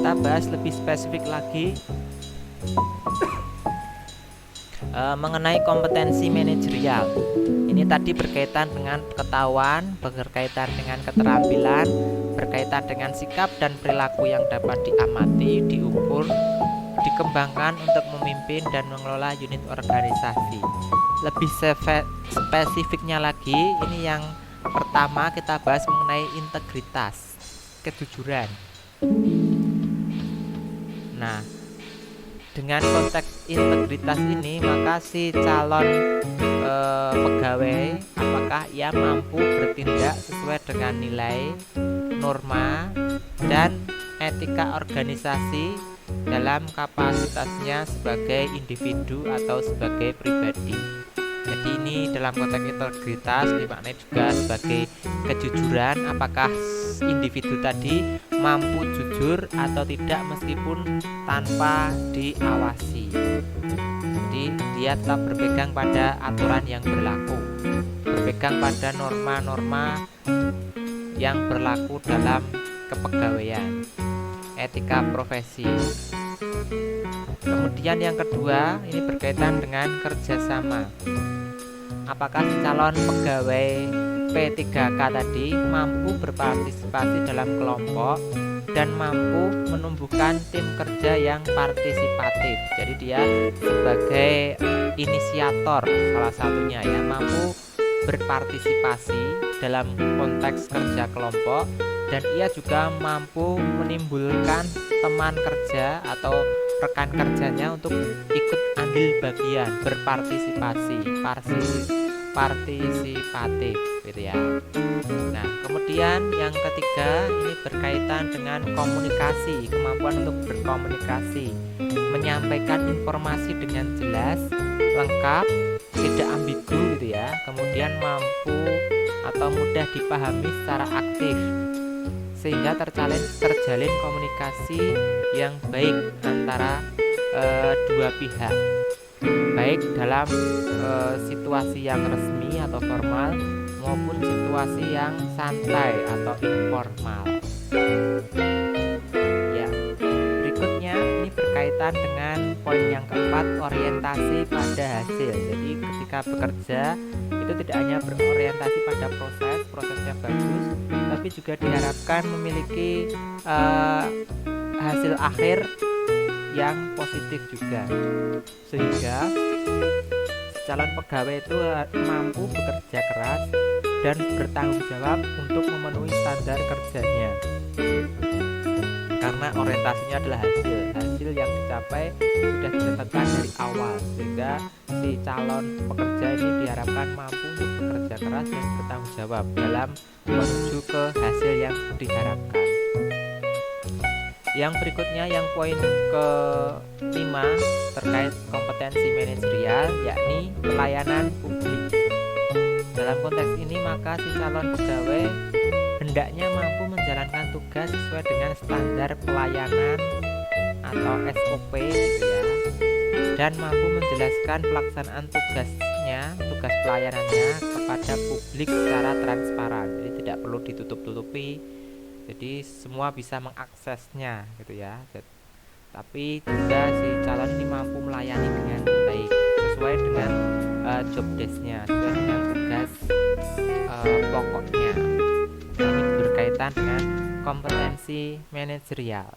kita bahas lebih spesifik lagi mengenai kompetensi manajerial. Ini tadi berkaitan dengan pengetahuan, berkaitan dengan keterampilan, berkaitan dengan sikap dan perilaku yang dapat diamati, diukur, dikembangkan untuk memimpin dan mengelola unit organisasi. Lebih spesifiknya lagi, ini yang pertama kita bahas mengenai integritas, kejujuran. Nah, dengan konteks integritas ini, maka si calon pegawai apakah ia mampu bertindak sesuai dengan nilai, norma, dan etika organisasi dalam kapasitasnya sebagai individu atau sebagai pribadi. Jadi ini dalam konteks integritas dimaknai juga sebagai kejujuran, apakah individu tadi mampu jujur atau tidak meskipun tanpa diawasi. Jadi dia tetap berpegang pada aturan yang berlaku, berpegang pada norma-norma yang berlaku dalam kepegawaian, etika profesi. Kemudian yang kedua, ini berkaitan dengan kerjasama. Apakah calon pegawai P3K tadi mampu berpartisipasi dalam kelompok dan mampu menumbuhkan tim kerja yang partisipatif. Jadi dia sebagai inisiator salah satunya ya, mampu berpartisipasi dalam konteks kerja kelompok, dan ia juga mampu menimbulkan teman kerja atau rekan kerjanya untuk ikut ambil bagian, berpartisipasi, partisipatif gitu ya. Nah, kemudian yang ketiga ini berkaitan dengan komunikasi, kemampuan untuk berkomunikasi, menyampaikan informasi dengan jelas, lengkap, tidak ambigu gitu ya. Kemudian mampu atau mudah dipahami secara aktif, sehingga terjalin komunikasi yang baik antara dua pihak, baik dalam situasi yang resmi atau formal maupun situasi yang santai atau informal. Ya, berikutnya ini berkaitan dengan poin yang keempat, orientasi pada hasil. Jadi ketika bekerja itu tidak hanya berorientasi pada prosesnya bagus, tapi juga diharapkan memiliki hasil akhir yang positif juga, sehingga calon pegawai itu mampu bekerja keras dan bertanggung jawab untuk memenuhi standar kerjanya, karena orientasinya adalah hasil yang dicapai sudah ditentukan dari awal, sehingga si calon pekerja ini diharapkan mampu untuk bekerja keras dan bertanggung jawab dalam menuju ke hasil yang diharapkan. Yang berikutnya, yang poin ke-5 terkait kompetensi manajerial, yakni pelayanan publik. Dalam konteks ini maka si calon pegawai hendaknya mampu menjalankan tugas sesuai dengan standar pelayanan atau SOP gitu ya, dan mampu menjelaskan pelaksanaan tugas pelayanannya kepada publik secara transparan. Jadi tidak perlu ditutup-tutupi, jadi semua bisa mengaksesnya gitu ya. Tapi juga si calon ini mampu melayani dengan baik sesuai dengan job desk-nya, sesuai dengan tugas pokoknya. Ini berkaitan dengan kompetensi manajerial.